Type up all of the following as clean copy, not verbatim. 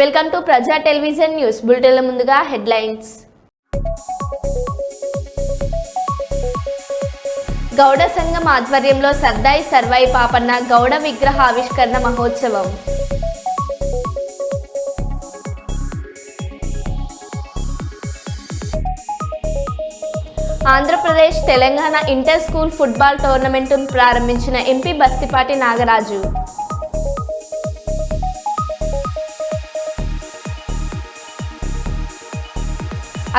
Welcome to ప్రజా television news బులెటిన్ల ముందుగా headlines. Gowda సంఘం ఆధ్వర్యంలో సర్దాయి సర్వాయి పాపన్న గౌడ విగ్రహ ఆవిష్కరణ మహోత్సవం. Andhra Pradesh Telangana inter school football టోర్నమెంటును ప్రారంభించిన ఎంపీ బస్తిపాటి నాగరాజు.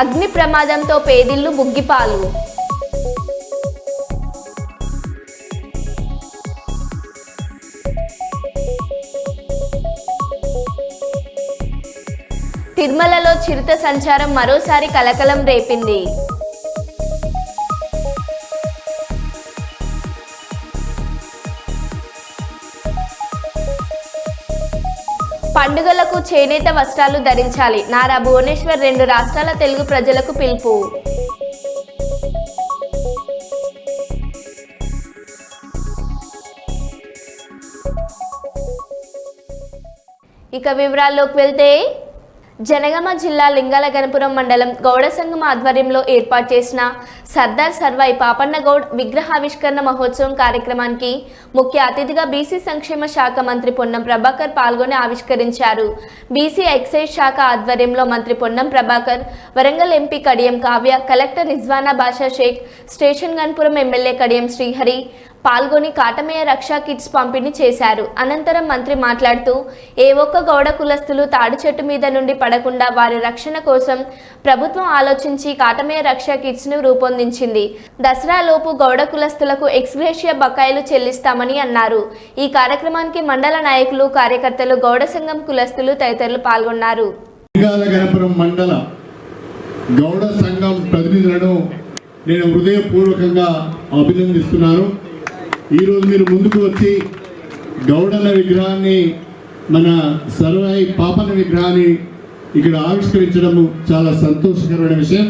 అగ్ని ప్రమాదంతో పేదిళ్లు బుగ్గిపాలు. తిరుమలలో చిరుత సంచారం మరోసారి కలకలం రేపింది. పండుగలకు చేనేత వస్త్రాలు ధరించాలి. నారా భువనేశ్వర్ 2 రాష్ట్రాల తెలుగు ప్రజలకు పిలుపు. ఇక వివరాల్లోకి వెళ్తే జనగామ జిల్లా లింగాలగనపురం మండలం గౌడ సంఘం ఆధ్వర్యంలో ఏర్పాటు చేసిన సర్దార్ సర్వాయి పాపన్న గౌడ్ విగ్రహావిష్కరణ మహోత్సవం కార్యక్రమానికి ముఖ్య అతిథిగా బీసీ సంక్షేమ శాఖ మంత్రి పొన్నం ప్రభాకర్ పాల్గొని ఆవిష్కరించారు. బీసీ ఎక్సైజ్ శాఖ ఆధ్వర్యంలో మంత్రి పొన్నం ప్రభాకర్, వరంగల్ ఎంపీ కడియం కావ్య, కలెక్టర్ రిజ్వానా బాషా షేక్, స్టేషన్ గన్పురం ఎమ్మెల్యే కడియం శ్రీహరి పాల్గొని కాటమయ్య రక్షా కిట్స్ పంపిణీ చేశారు. అనంతరం మంత్రి మాట్లాడుతూ ఏ ఒక్క గౌడ కులస్తులు తాడి చెట్టు మీద నుండి పడకుండా వారి రక్షణ కోసం ప్రభుత్వం ఆలోచించి కాటమయ్య రక్షా కిట్స్ ను రూపొందించింది. దసరాలోపు గౌడ కులస్తులకు ఎక్స్గ్రేషియా బకాయిలు చెల్లిస్తామని అన్నారు. ఈ కార్యక్రమానికి మండల నాయకులు, కార్యకర్తలు, గౌడ సంఘం కులస్తులు తదితరులు పాల్గొన్నారు. మండల గౌడ సంఘం ప్రతినిధులను నేను హృదయపూర్వకంగా అభినందిస్తున్నాను. ఈరోజు మీరు ముందుకు వచ్చి గౌడల విగ్రహాన్ని, మన సర్వాయి పాపన్న విగ్రహాన్ని ఇక్కడ ఆవిష్కరించడం చాలా సంతోషకరమైన విషయం.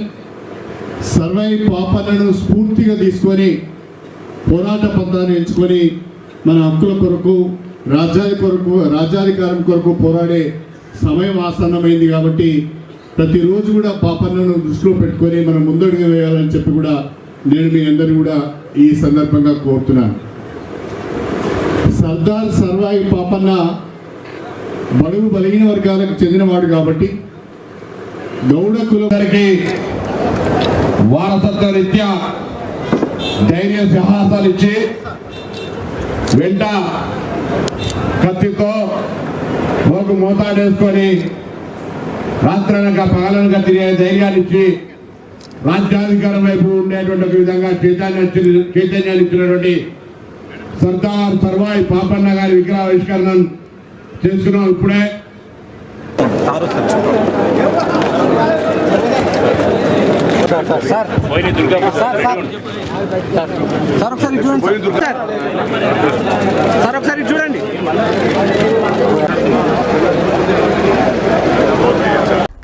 సర్వాయి పాపన్నను స్ఫూర్తిగా తీసుకొని పోరాట పంతాన్ని ఎంచుకొని మన హక్కుల కొరకు, రాజ్యాధికారం కొరకు పోరాడే సమయం ఆసన్నమైంది. కాబట్టి ప్రతిరోజు కూడా పాపన్నను దృష్టిలో పెట్టుకొని మనం ముందడుగు వేయాలని చెప్పి కూడా నేను మీ అందరినీ కూడా ఈ సందర్భంగా కోరుతున్నాను. సర్దార్ సర్వాయి పాపన్న బడుగు బలహీన వర్గాలకు చెందినవాడు కాబట్టి గౌడ కులానికి వారసత్వ రీత్యా ధైర్య సాహసాలు ఇచ్చి వెంట కత్తితో ఒక మోతాడేసుకొని రాత్రనక పగలనక తిరిగే ధైర్యాన్ని ఇచ్చి రాజ్యాధికారం వైపు ఉండేటువంటి ఒక విధంగా చైతన్యాన్ని ఇచ్చినటువంటి సర్దార్ సర్వాయి పాపన్న గారి విగ్రహావిష్కరణ చేస్తున్నాం. ఇప్పుడే ఒకసారి చూడండి.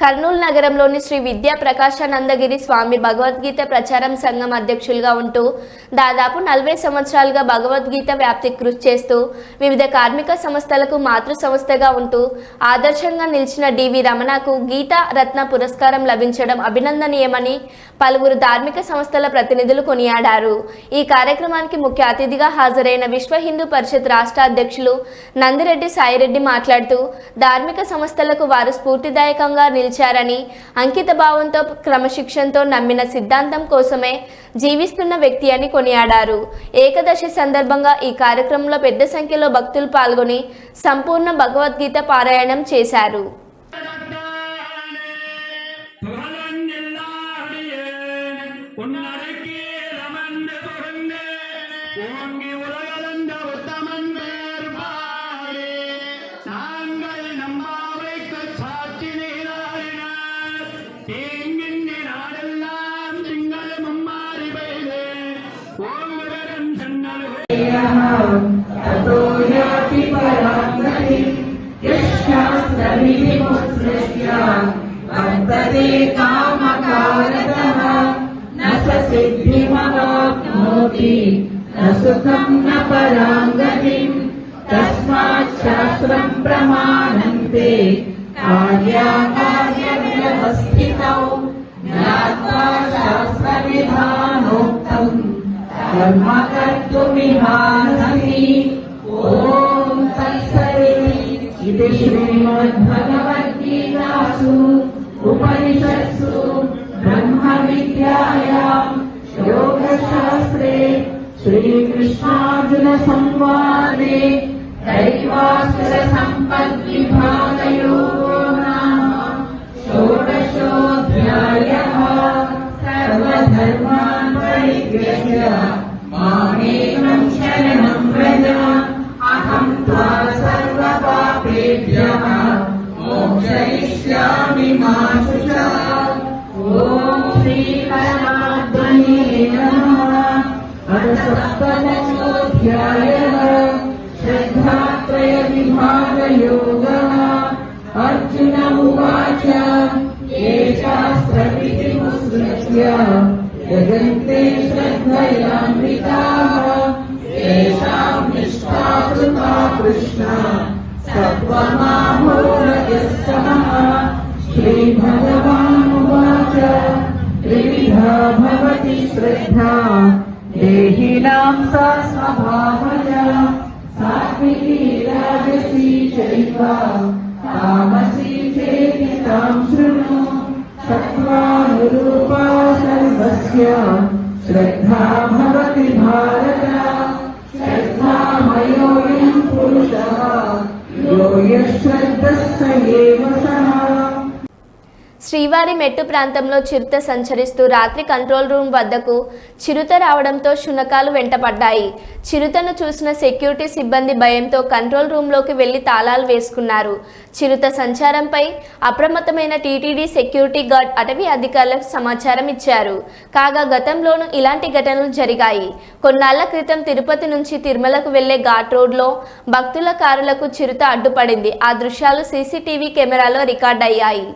కర్నూలు నగరంలోని శ్రీ విద్యా ప్రకాశానందగిరి స్వామి భగవద్గీత ప్రచారం సంఘం అధ్యక్షులుగా ఉంటూ దాదాపు 40 సంవత్సరాలుగా భగవద్గీత వ్యాప్తి కృషి చేస్తూ వివిధ కార్మిక సంస్థలకు మాతృ సంస్థగా ఉంటూ ఆదర్శంగా నిలిచిన డివి రమణకు గీతా రత్న పురస్కారం లభించడం అభినందనీయమని పలువురు ధార్మిక సంస్థల ప్రతినిధులు కొనియాడారు. ఈ కార్యక్రమానికి ముఖ్య అతిథిగా హాజరైన విశ్వ హిందూ పరిషత్ రాష్ట్ర అధ్యక్షులు నందిరెడ్డి సాయిరెడ్డి మాట్లాడుతూ ధార్మిక సంస్థలకు వారు స్ఫూర్తిదాయకంగా నిలిచారని, అంకిత భావంతో క్రమశిక్షణతో నమ్మిన సిద్ధాంతం కోసమే జీవిస్తున్న వ్యక్తి అని కొనియాడారు. ఏకదశి సందర్భంగా ఈ కార్యక్రమంలో పెద్ద సంఖ్యలో భక్తులు పాల్గొని సంపూర్ణ భగవద్గీత పారాయణం చేశారు. సుఖం న పరాంగతిం తస్మాత్ శాస్త్రం ప్రమాణంతే कार्याकार्यव्यवस्थितौ ज्ञात्वा शास्त्रविधानोक्तम् कर्म कर्तुमिहार्हसि। ॐ तत्सदिति। इति श्रीमद्भगवद्गीतासु उपनिषत्सु ब्रह्मविद्यायां योगशास्त्रे श्रीकृष्णार्जुनसंवादे दैवासुरसम्पद्विभागयोगो नाम षोडशोऽध्यायः। सर्वधर्मान् परित्यज्य मामेकं शरणं व्रज। अहं त्वा सर्वपापेभ्यः मोक्षयिष्यामि मा शुचः। ॐ श्रीपरमात्मने नमः। अथ सप्तदशोऽध्यायः श्रद्धात्रयविभागयोगः। अर्जुन उवाच ये शास्त्रविधिमुत्सृज्य यजन्ते श्रद्धयान्विताः तेषां निष्ठा कृता कृष्ण सत्त्वमाहोरजस्तमः। श्रीभगवानुवाच त्रिविधा भवति श्रद्धा देहिनां सा स्वभावजा। सात्विकी राजसी चैव तामसी चेति तां शृणु। सत्त्वानुरूपा सर्वस्य श्रद्धा भवति भारत। श्रद्धामयोऽयं पुरुषः यो यश्रद्धः स एव सः। శ్రీవారి మెట్టు ప్రాంతంలో చిరుత సంచరిస్తూ రాత్రి కంట్రోల్ రూమ్ వద్దకు చిరుత రావడంతో శునకాలు వెంటపడ్డాయి. చిరుతను చూసిన సెక్యూరిటీ సిబ్బంది భయంతో కంట్రోల్ రూమ్లోకి వెళ్లి తాళాలు వేసుకున్నారు. చిరుత సంచారంపై అప్రమత్తమైన టీటీడీ సెక్యూరిటీ గార్డ్ అటవీ అధికారులకు సమాచారం ఇచ్చారు. కాగా గతంలోనూ ఇలాంటి ఘటనలు జరిగాయి. కొన్నాళ్ల క్రితం తిరుపతి నుంచి తిరుమలకు వెళ్లే ఘాట్ రోడ్లో భక్తుల కారులకు చిరుత అడ్డుపడింది. ఆ దృశ్యాలు సీసీటీవీ కెమెరాలో రికార్డయ్యాయి.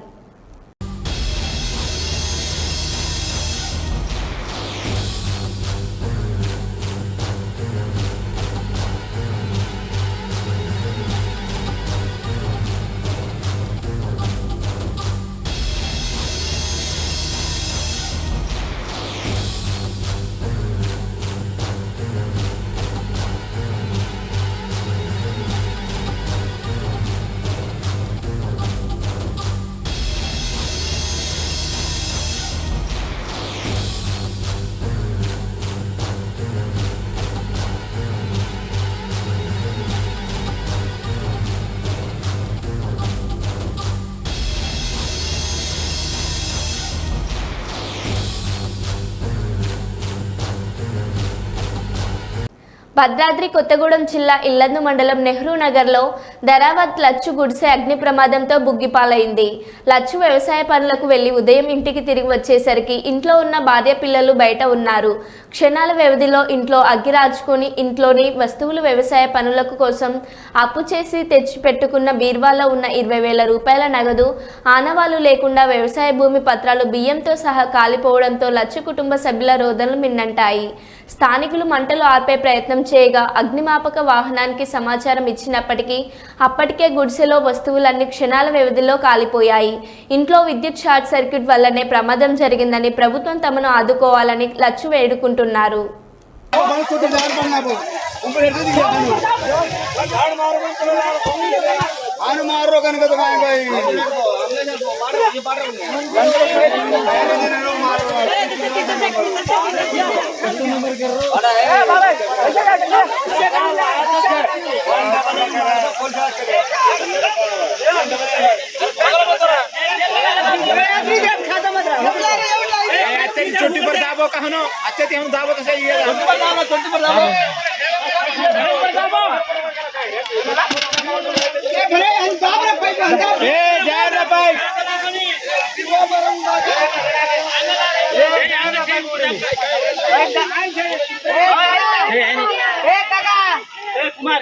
భద్రాద్రి కొత్తగూడెం జిల్లా ఇల్లందు మండలం నెహ్రూ నగర్లో ధరావత్ లచ్చు గుడిసె అగ్ని ప్రమాదంతో బుగ్గిపాలైంది. లచ్చు వ్యవసాయ పనులకు వెళ్లి ఉదయం ఇంటికి తిరిగి వచ్చేసరికి ఇంట్లో ఉన్న భార్య పిల్లలు బయట ఉన్నారు. క్షణాల వ్యవధిలో ఇంట్లో అగ్గి రాజుకొని ఇంట్లోని వస్తువులు వ్యవసాయ పనులకు కోసం అప్పు చేసి తెచ్చిపెట్టుకున్న బీర్వాలో ఉన్న 20,000 రూపాయల నగదు, ఆనవాళ్లు లేకుండా వ్యవసాయ భూమి పత్రాలు బియ్యంతో సహా కాలిపోవడంతో లచ్చు కుటుంబ సభ్యుల రోదనలు మిన్నంటాయి. స్థానికులు మంటలు ఆర్పే ప్రయత్నం చేయగా అగ్నిమాపక వాహనానికి సమాచారం ఇచ్చినప్పటికీ అప్పటికే గుడిసెలో వస్తువులన్నీ క్షణాల వ్యవధిలో కాలిపోయాయి. ఇంట్లో విద్యుత్ షార్ట్ సర్క్యూట్ వల్లనే ప్రమాదం జరిగిందని ప్రభుత్వం తమను ఆదుకోవాలని లచ్చు వేడుకుంటున్నారు. चोटी पर दाबो कहनो अच्छे ते हम दाबो तो सही है चोटी पर दाबो चोटी पर दाबो ए भले हम दाब रे पाइप ए जा रे पाइप वो बरंगा ए जा रे पाइप ए काका ए कुमार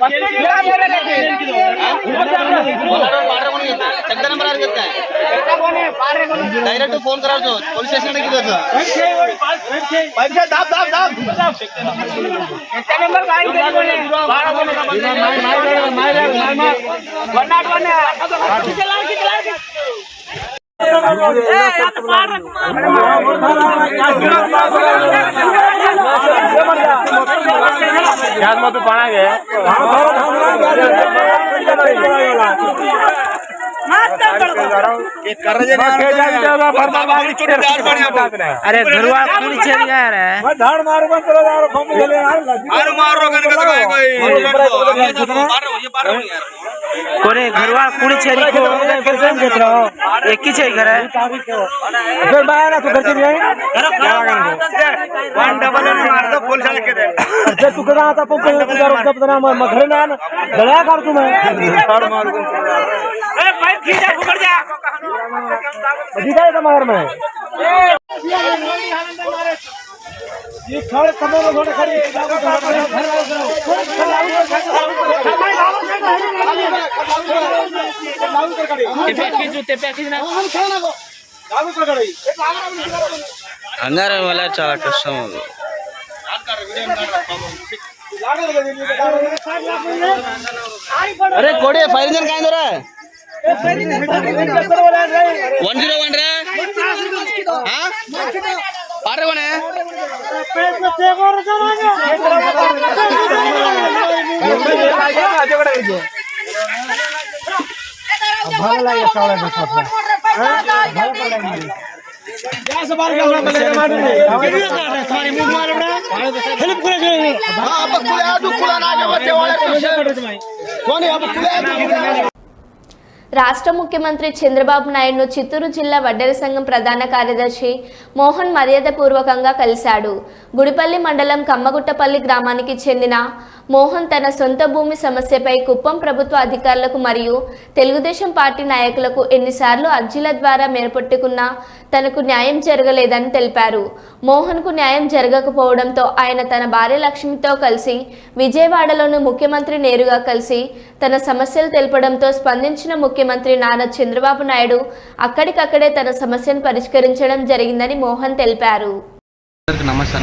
डायरेक्ट फोन करायचो पोलीस स्टेशन ला किती पैसा दाब दाब दाब किती नंबर काय केली बोले 12 बोले मार 101 किती लाख अरे घरवा कुणी छेद गया रे धाड़ मारो बंद करो यार बम ले यार अरे मारो कन का कोई कोरे घरवा कुणी छेद को कैसे देख रहा हो एक ही छेद करे फिर बाहर तो घर चली आई क्या करेंगे 1 मार दो फुल चल के दे जब तू कदा आता पंप पे जब बना घर में आना गड़ा कर तू मैं धाड़ मारो ए भाई खींचा पकड़ जा दिखा दे मगर में ये खड़े कमरे में थोड़े खड़ी अंगारे वाला చాలా కష్టం अरे कोड़े फायर इंजन कहां इधर है 101 रे हां पारे बने भाग लगे चावल में सब क्या से बाहर गया मार तुम्हारी मुंह मार बड़ा हेल्प करे हां अब खुला दू खुला ना के वाले कौन है अब खुला రాష్ట్ర ముఖ్యమంత్రి చంద్రబాబు నాయుడును చిత్తూరు జిల్లా వడ్డెర సంఘం ప్రధాన కార్యదర్శి మోహన్ మర్యాదపూర్వకంగా కలిశాడు. గుడిపల్లి మండలం కమ్మగుట్టపల్లి గ్రామానికి చెందిన మోహన్ తన సొంత భూమి సమస్యపై కుప్పం ప్రభుత్వ అధికారులకు మరియు తెలుగుదేశం పార్టీ నాయకులకు ఎన్నిసార్లు అర్జీల ద్వారా మేరపట్టుకున్నా తనకు న్యాయం జరగలేదని తెలిపారు. మోహన్కు న్యాయం జరగకపోవడంతో ఆయన తన భార్య లక్ష్మితో కలిసి విజయవాడలోని ముఖ్యమంత్రి నేరుగా కలిసి తన సమస్యలు తెలపడంతో స్పందించిన ముఖ్యమంత్రి నారా చంద్రబాబు నాయుడు అక్కడికక్కడే తన సమస్యను పరిష్కరించడం జరిగిందని మోహన్ తెలిపారు. నమస్తే,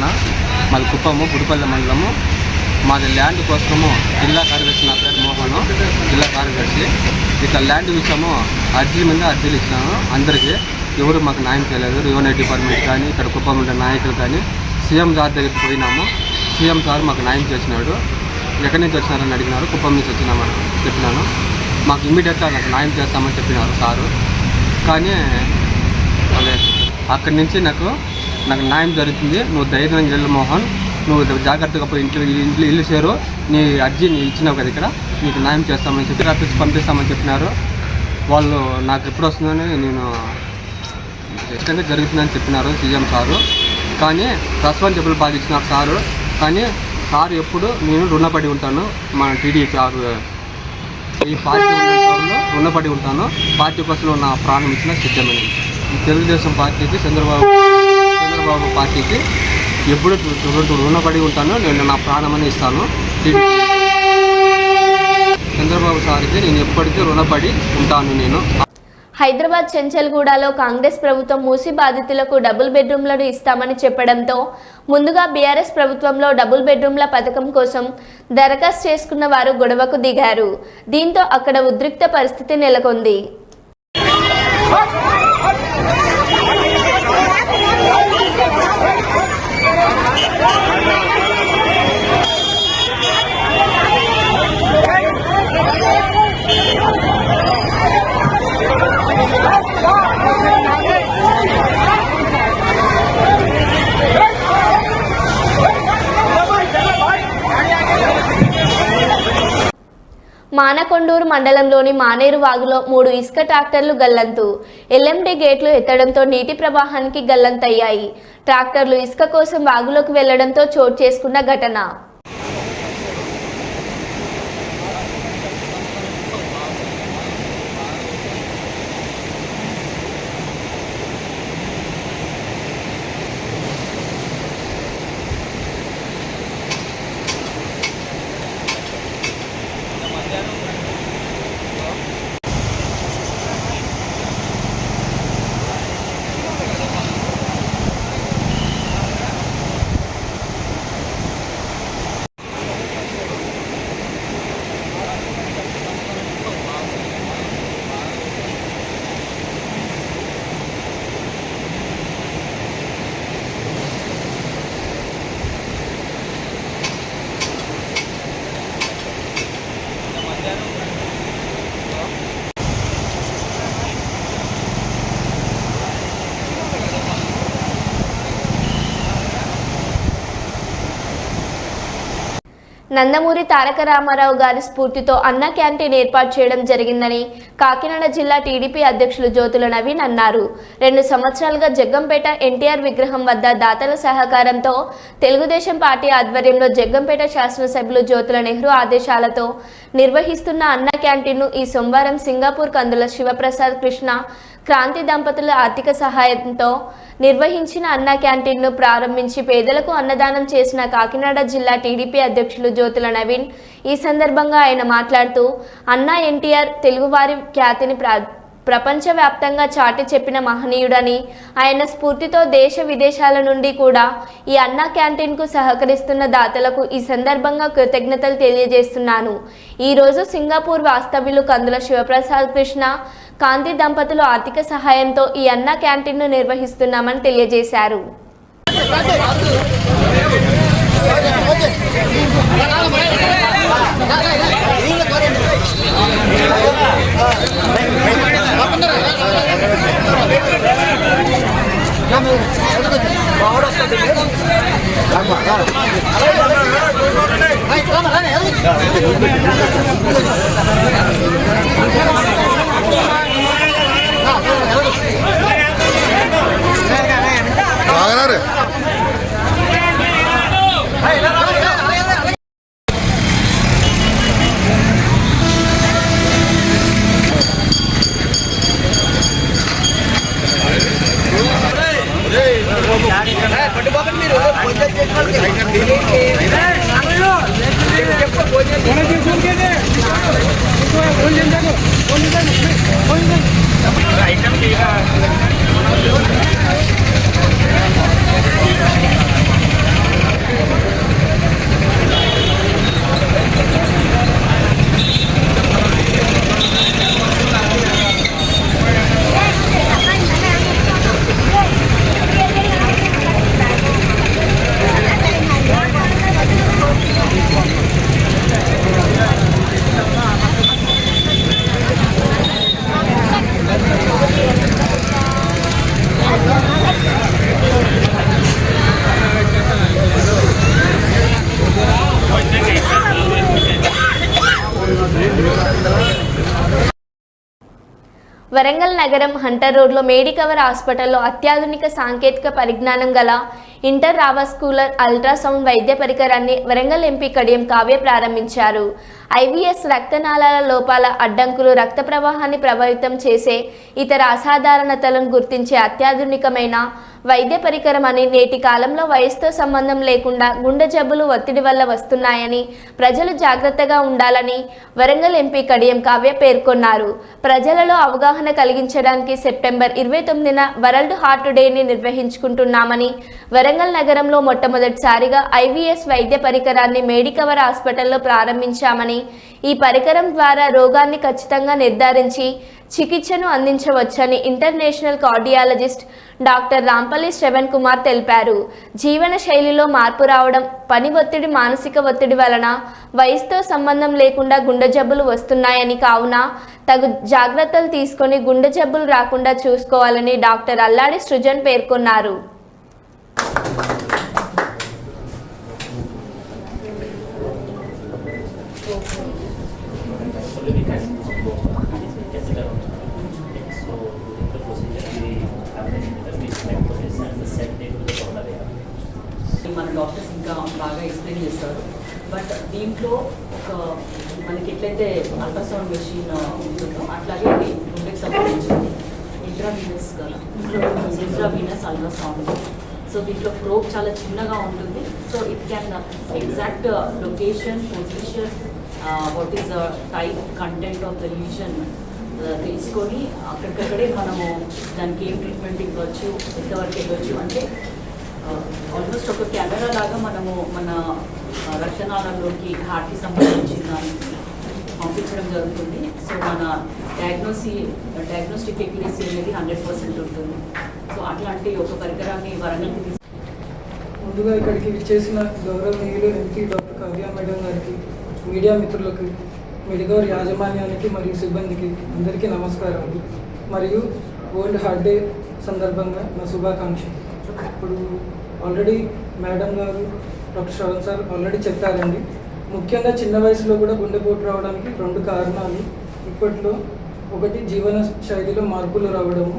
మాది కుప్పము గుడిపల్లి మండలము. మాది ల్యాండ్ కోసము జిల్లా కార్యదర్శి, నా పేరు మోహన్, జిల్లా కార్యదర్శి. ఇక ల్యాండ్ విషయము అర్జీ మీద అర్జీలు ఇచ్చినాను. అందరికీ ఎవరు మాకు న్యాయం చేయలేదు. రెవెన్యూ డిపార్ట్మెంట్ కానీ ఇక్కడ కుప్పం ఉండే నాయకులు కానీ సీఎం సార్ దగ్గరికి పోయినాము. సీఎం సార్ మాకు న్యాయం చేసినాడు. ఎక్కడి నుంచి వచ్చినారని అడిగినారు. కుప్పం నుంచి వచ్చినామని చెప్పినాను. మాకు ఇమ్మీడియట్గా నాకు న్యాయం చేస్తామని చెప్పినారు సారు. కానీ అదే అక్కడి నుంచి నాకు న్యాయం జరుగుతుంది. నువ్వు ధైర్యం వెళ్ళు మోహన్, నువ్వు జాగ్రత్తగా పోయి ఇల్లు చేరు, నీ అర్జీ ఇచ్చినావు కదా, ఇక్కడ నీకు న్యాయం చేస్తామని చెప్పి రాత్రి పంపిస్తామని చెప్పినారు. వాళ్ళు నాకు ఎప్పుడు వస్తుందని నేను ఇష్టంగా జరుగుతుందని చెప్పినారు సీఎం సారు. కానీ రెస్పాన్సిబుల్ బాగా ఇచ్చినారు సారు. కానీ సారు ఎప్పుడు నేను రుణపడి ఉంటాను. మన టీడీపీ ఈ పార్టీ ఉన్న రుణపడి ఉంటాను. పార్టీ కోసం నా ప్రాణం ఇచ్చిన సిద్ధమైనది. తెలుగుదేశం పార్టీకి చంద్రబాబు పార్టీకి ఎప్పుడు రుణపడి ఉంటాను. నేను నా ప్రాణమని ఇస్తాను. చంద్రబాబు సార్కి నేను ఎప్పటికీ రుణపడి ఉంటాను. నేను హైదరాబాద్ చెంచల్గూడలో కాంగ్రెస్ ప్రభుత్వం మూసి బాధితులకు డబుల్ బెడ్రూమ్లను ఇస్తామని చెప్పడంతో ముందుగా బీఆర్ఎస్ ప్రభుత్వంలో డబుల్ బెడ్రూమ్ల పథకం కోసం దరఖాస్తు చేసుకున్న వారు గొడవకు దిగారు. దీంతో అక్కడ ఉద్రిక్త పరిస్థితి నెలకొంది. మానకొండూరు మండలంలోని మానేరు వాగులో 3 ఇసుక ట్రాక్టర్లు గల్లంతు. ఎల్ఎండి గేట్లు ఎత్తడంతో నీటి ప్రవాహానికి గల్లంతయ్యాయి. ట్రాక్టర్లు ఇసుక కోసం వాగులోకి వెళ్లడంతో చోటు చేసుకున్న ఘటన. నందమూరి తారక రామారావు గారి స్ఫూర్తితో అన్న క్యాంటీన్ ఏర్పాటు చేయడం జరిగిందని కాకినాడ జిల్లా టీడీపీ అధ్యక్షులు జ్యోతుల నవీన్ అన్నారు. 2 సంవత్సరాలుగా జగ్గంపేట ఎన్టీఆర్ విగ్రహం వద్ద దాతల సహకారంతో తెలుగుదేశం పార్టీ ఆధ్వర్యంలో జగ్గంపేట శాసనసభ్యులు జ్యోతుల నెహ్రూ ఆదేశాలతో నిర్వహిస్తున్న అన్న క్యాంటీన్ను ఈ సోమవారం సింగపూర్ కందుల శివప్రసాద్ కృష్ణ క్రాంతి దంపతుల ఆర్థిక సహాయంతో నిర్వహించిన అన్న క్యాంటీన్ను ప్రారంభించి పేదలకు అన్నదానం చేసిన కాకినాడ జిల్లా టీడీపీ అధ్యక్షులు జ్యోతుల నవీన్ ఈ సందర్భంగా ఆయన మాట్లాడుతూ అన్నా ఎన్టీఆర్ తెలుగువారి ఖ్యాతిని ప్రపంచవ్యాప్తంగా చాటి చెప్పిన మహనీయుడని, ఆయన స్ఫూర్తితో దేశ విదేశాల నుండి కూడా ఈ అన్నా క్యాంటీన్కు సహకరిస్తున్న దాతలకు ఈ సందర్భంగా కృతజ్ఞతలు తెలియజేస్తున్నాను. ఈరోజు సింగపూర్ వాస్తవ్యులు కందుల శివప్రసాద్ కృష్ణ కాంతి దంపతులు ఆర్థిక సహాయంతో ఈ అన్నా క్యాంటీన్ను నిర్వహిస్తున్నామని తెలియజేశారు. వరంగల్ నగరం హంటర్ రోడ్లో మేడికవర్ హాస్పిటల్లో అత్యాధునిక సాంకేతిక పరిజ్ఞానం గల ఇంటర్రావాస్కులర్ అల్ట్రాసౌండ్ వైద్య పరికరాన్ని వరంగల్ ఎంపీ కడియం కావ్య ప్రారంభించారు. ఐవీఎస్ రక్తనాళాల లోపాల అడ్డంకులు రక్త ప్రవాహాన్ని ప్రభావితం చేసే ఇతర అసాధారణతలను గుర్తించే అత్యాధునికమైన వైద్య పరికరం అని, నేటి కాలంలో వయసుతో సంబంధం లేకుండా గుండె జబ్బులు ఒత్తిడి వల్ల వస్తున్నాయని, ప్రజలు జాగ్రత్తగా ఉండాలని వరంగల్ ఎంపీ కడియం కావ్య పేర్కొన్నారు. ప్రజలలో అవగాహన కలిగించడానికి సెప్టెంబర్ 29న వరల్డ్ హార్ట్ డేని నిర్వహించుకుంటున్నామని, వరంగల్ నగరంలో మొట్టమొదటిసారిగా ఐవీఎస్ వైద్య పరికరాన్ని మేడికవర్ హాస్పిటల్లో ప్రారంభించామని, ఈ పరికరం ద్వారా రోగాన్ని ఖచ్చితంగా నిర్ధారించి చికిత్సను అందించవచ్చని international cardiologist doctor Rampalli Shravan Kumar తెలిపారు. జీవన శైలిలో మార్పు రావడం, పని ఒత్తిడి, మానసిక ఒత్తిడి వలన వయసుతో సంబంధం లేకుండా గుండె జబ్బులు వస్తున్నాయని, కావున తగు జాగ్రత్తలు తీసుకొని గుండె జబ్బులు రాకుండా చూసుకోవాలని డాక్టర్ అల్లాడి సృజన్ పేర్కొన్నారు. మన డాక్టర్స్ ఇంకా బాగా ఎక్స్ప్లెయిన్ చేస్తారు. బట్ దీంట్లో ఒక మనకి ఎట్లయితే అల్ట్రాసౌండ్ మెషిన్ ఉంటుందో అట్లాగే గుండెకి సంబంధించింది ఇంట్రావీనస్ అల్ట్రాసౌండ్. సో దీంట్లో ప్రోబ్ చాలా చిన్నగా ఉంటుంది. So it can exact location, position, what is the type, content of the lesion తెలుసుకొని అక్కడికక్కడే మనము దానికి ఏం ట్రీట్మెంట్ ఇవ్వచ్చు, ఎంతవరకు ఇవ్వచ్చు అంటే ఆల్మోస్ట్ ఒక కెమెరా లాగా మనము మన రక్తనాళంలోకి హార్ట్కి సంబంధించిన దానికి పంపించడం జరుగుతుంది. సో మన డయాగ్నోస్టిక్ ఎక్యురసీ అనేది 100% ఉంటుంది. సో అట్లాంటి ఒక పరికరాన్ని వరంగల్కి ముందుగా ఇక్కడికి విచ్చేసిన గౌరవనీయులు ఎంపీ డాక్టర్ కావ్య మేడం గారికి, మీడియా మిత్రులకు, మెడికవర్ యాజమాన్యానికి మరియు సిబ్బందికి అందరికీ నమస్కారాలు. మరియు వరల్డ్ హార్ట్ డే సందర్భంగా నా శుభాకాంక్షలు. ఇప్పుడు ఆల్రెడీ మేడం గారు, డాక్టర్ శ్రవణ్ సార్ ఆల్రెడీ చెప్పారండి. ముఖ్యంగా చిన్న వయసులో కూడా గుండెపోటు రావడానికి 2 కారణాలు ఇప్పట్లో. ఒకటి జీవన శైలిలో మార్పులు రావడము,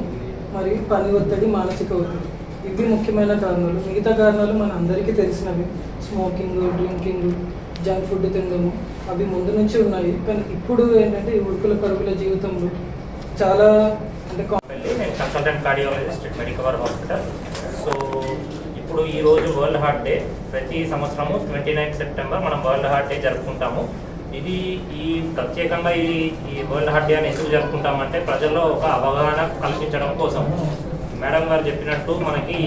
మరియు పని ఒత్తిడి, మానసిక ఒత్తిడి. ఇవి ముఖ్యమైన కారణాలు. మిగతా కారణాలు మన అందరికీ తెలిసినవి. స్మోకింగ్, డ్రింకింగ్, జంక్ ఫుడ్ తినడము, అవి ముందు నుంచి ఉన్నాయి. కానీ ఇప్పుడు ఏంటంటే ఈ ఉరుకుల పరుగుల జీవితంలో చాలా అంటే నేను consultant cardiologist Medicover hospital. So ఇప్పుడు ఈరోజు వరల్డ్ హార్ట్ డే. ప్రతి సంవత్సరము 29 సెప్టెంబర్ మనం వరల్డ్ హార్ట్ డే జరుపుకుంటాము. ఇది ప్రత్యేకంగా ఈ వరల్డ్ హార్ట్ డే అని ఎందుకు జరుపుకుంటామంటే ప్రజల్లో ఒక అవగాహన కల్పించడం కోసం. మేడం గారు చెప్పినట్టు మనకి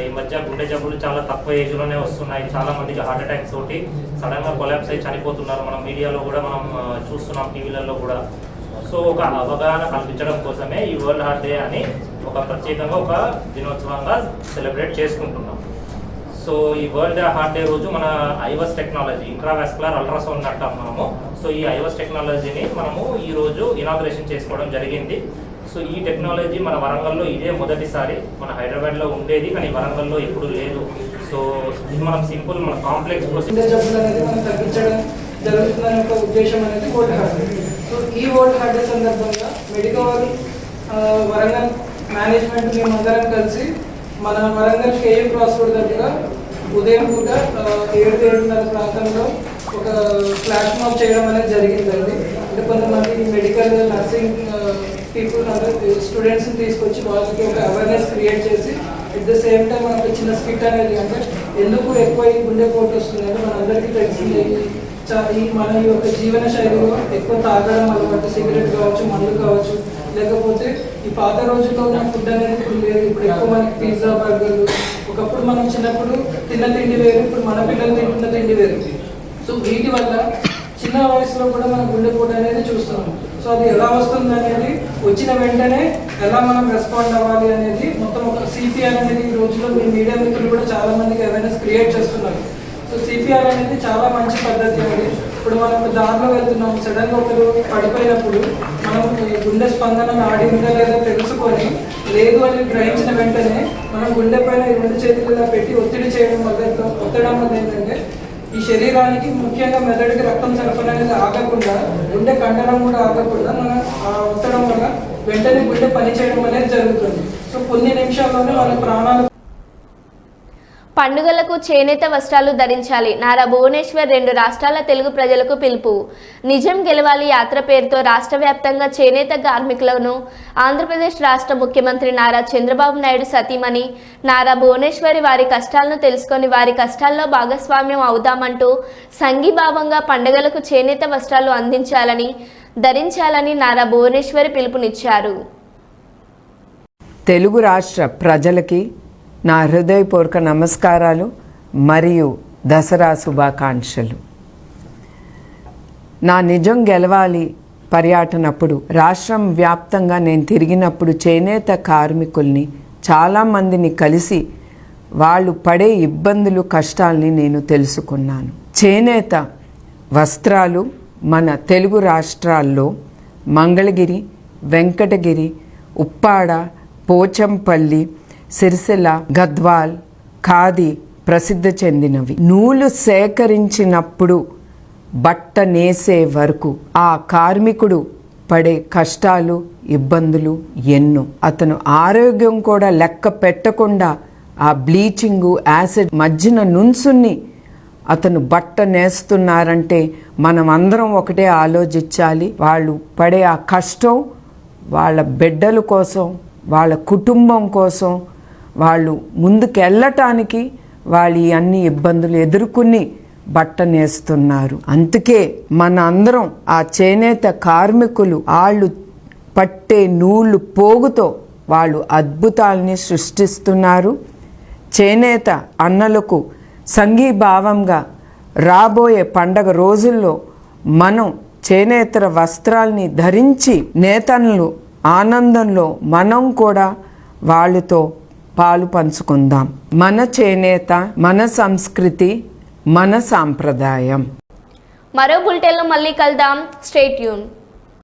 ఈ మధ్య గుండె జబ్బులు చాలా తక్కువ ఏజ్లోనే వస్తున్నాయి. చాలా మందికి హార్ట్ అటాక్స్ తోటి సడన్గా కొలాప్స్ అయ్యి చనిపోతున్నారు. మనం మీడియాలో కూడా మనం చూస్తున్నాం, టీవీలలో కూడా. సో ఒక అవగాహన కల్పించడం కోసమే ఈ వరల్డ్ హార్ట్ డే అని ఒక ప్రత్యేకంగా ఒక దినోత్సవంగా సెలబ్రేట్ చేసుకుంటున్నాం. సో ఈ వరల్డ్ హార్ట్ డే రోజు మన ఐవస్ టెక్నాలజీ, ఇంట్రావాస్కులర్ అల్ట్రాసౌండ్ అంటాం మనము. సో ఈ ఐవస్ టెక్నాలజీని మనము ఈరోజు ఇనాగ్రేషన్ చేసుకోవడం జరిగింది. సో ఈ టెక్నాలజీ మన వరంగల్లో ఇదే మొదటిసారి. మన హైదరాబాద్లో ఉండేది కానీ వరంగల్లో ఎప్పుడు లేదు. సో ఇది మనం సింపుల్ మన కాంప్లెక్స్ జబ్బులు అనేది మనం తగ్గించడం జరుగుతుందనే ఒక ఉద్దేశం అనేది వరల్డ్ హార్ట్ డే. సో ఈ వరల్డ్ హార్ట్ డే సందర్భంగా మెడికవర్ వరంగల్ మేనేజ్మెంట్ మేమందరం కలిసి మన వరంగల్ కేయూ క్రాస్ రోడ్ దగ్గర ఉదయం పూట 7-7:30 ప్రాంతంలో ఒక ఫ్లాష్ మాబ్ చేయడం అనేది జరిగిందండి. అంటే కొంతమంది మెడికల్, నర్సింగ్ పీపుల్ స్టూడెంట్స్ని తీసుకొచ్చి వాళ్ళకి ఒక అవేర్నెస్ క్రియేట్ చేసి అట్ ద సేమ్ టైం మనకు చిన్న స్కిట్ అనేది, అంటే ఎందుకు ఎక్కువ ఈ గుండెపోటు వస్తుందంటే మనందరికీ తెలిసిందే ఈ మన యొక్క జీవన శైలిలో ఎక్కువ తాగడం అలవాటు, సిగరెట్ కావచ్చు, మందు కావచ్చు, లేకపోతే ఈ పాత రోజుల్లో ఉన్న ఫుడ్ అనేది ఇప్పుడు లేదు. ఇప్పుడు ఎక్కువ మనకి పిజ్జా, బర్గర్లు. ఒకప్పుడు మనం చిన్నప్పుడు తిన్న తిండి వేరు, ఇప్పుడు మన పిల్లలు తింటున్న తిండి వేరు. సో వీటి వల్ల చిన్న వయసులో కూడా మనం గుండెపోటు అనేది చూస్తున్నాం. సో అది ఎలా వస్తుంది అనేది, వచ్చిన వెంటనే ఎలా మనం రెస్పాండ్ అవ్వాలి అనేది మొత్తం ఒక సిపిఆర్ అనేది ఈ రోజుల్లో మీ మీడియా మిత్రులు కూడా చాలా మందికి అవేర్నెస్ క్రియేట్ చేస్తున్నారు. సో సిపిఆర్ అనేది చాలా మంచి పద్ధతి అండి. ఇప్పుడు మనం దారిలో వెళ్తున్నాం, సడన్గా ఒకరు పడిపోయినప్పుడు మనం గుండె స్పందన ఆడి ఉందా లేదా తెలుసుకొని, లేదు అని గ్రహించిన వెంటనే మనం గుండె పైన 2 చేతులు పెట్టి ఒత్తిడి చేయడం వల్ల, ఒత్తడం వల్ల ఏంటంటే ఈ శరీరానికి ముఖ్యంగా మెదడుకి రక్తం సరఫరా అనేది ఆగకుండా, గుండె కండరం కూడా ఆగకుండా మనం ఒత్తడం వల్ల వెంటనే గుండె పనిచేయడం అనేది జరుగుతుంది. సో కొన్ని నిమిషాల్లోనే వాళ్ళ ప్రాణాలు. పండుగలకు చేనేత వస్త్రాలు ధరించాలి. నారా భువనేశ్వర్ 2 రాష్ట్రాల తెలుగు ప్రజలకు పిలుపు. నిజం గెలవాలి యాత్ర పేరుతో రాష్ట్ర వ్యాప్తంగా చేనేత కార్మికులను ఆంధ్రప్రదేశ్ రాష్ట్ర ముఖ్యమంత్రి నారా చంద్రబాబు నాయుడు సతీమణి నారా భువనేశ్వరి వారి కష్టాలను తెలుసుకొని వారి కష్టాల్లో భాగస్వామ్యం అవుదామంటూ సంఘీభావంగా పండుగలకు చేనేత వస్త్రాలు అందించాలని, ధరించాలని నారా భువనేశ్వరి పిలుపునిచ్చారు. తెలుగు రాష్ట్ర ప్రజలకి నా హృదయపూర్వక నమస్కారాలు మరియు దసరా శుభాకాంక్షలు. నా నిజం గెలవాలి పర్యటనప్పుడు రాష్ట్రం వ్యాప్తంగా నేను తిరిగినప్పుడు చేనేత కార్మికుల్ని చాలామందిని కలిసి వాళ్ళు పడే ఇబ్బందులు, కష్టాలని నేను తెలుసుకున్నాను. చేనేత వస్త్రాలు మన తెలుగు రాష్ట్రాల్లో మంగళగిరి, వెంకటగిరి, ఉప్పాడ, పోచంపల్లి, సిరిసిల్ల, గద్వాల్, ఖాదీ ప్రసిద్ధి చెందినవి. నూలు సేకరించినప్పుడు బట్ట నేసే వరకు ఆ కార్మికుడు పడే కష్టాలు, ఇబ్బందులు ఎన్నో. అతను ఆరోగ్యం కూడా లెక్క పెట్టకుండా ఆ బ్లీచింగు, యాసిడ్ మధ్యన నుంచుని అతను బట్ట నేస్తున్నారంటే మనం అందరం ఒకటే ఆలోచించాలి. వాళ్ళు పడే ఆ కష్టం వాళ్ళ బిడ్డల కోసం, వాళ్ళ కుటుంబం కోసం, వాళ్ళు ముందుకెళ్ళటానికి వాళ్ళు అన్ని ఇబ్బందులు ఎదుర్కొని బట్ట నేస్తున్నారు. అందుకే మన అందరం ఆ చేనేత కార్మికులు వాళ్ళు పట్టే నూలు పోగుతో వాళ్ళు అద్భుతాలని సృష్టిస్తున్నారు. చేనేత అన్నలకు సంఘీభావంగా రాబోయే పండగ రోజుల్లో మనం చేనేతర వస్త్రాల్ని ధరించి నేతన్నలు ఆనందంలో మనం కూడా వాళ్ళతో పాలు పంచుకుందాం. మన చేనేత, మన సంస్కృతి, మన సాంప్రదాయం. మరో బులెటిన్లో మళ్ళీ కలుద్దాం. Stay tune.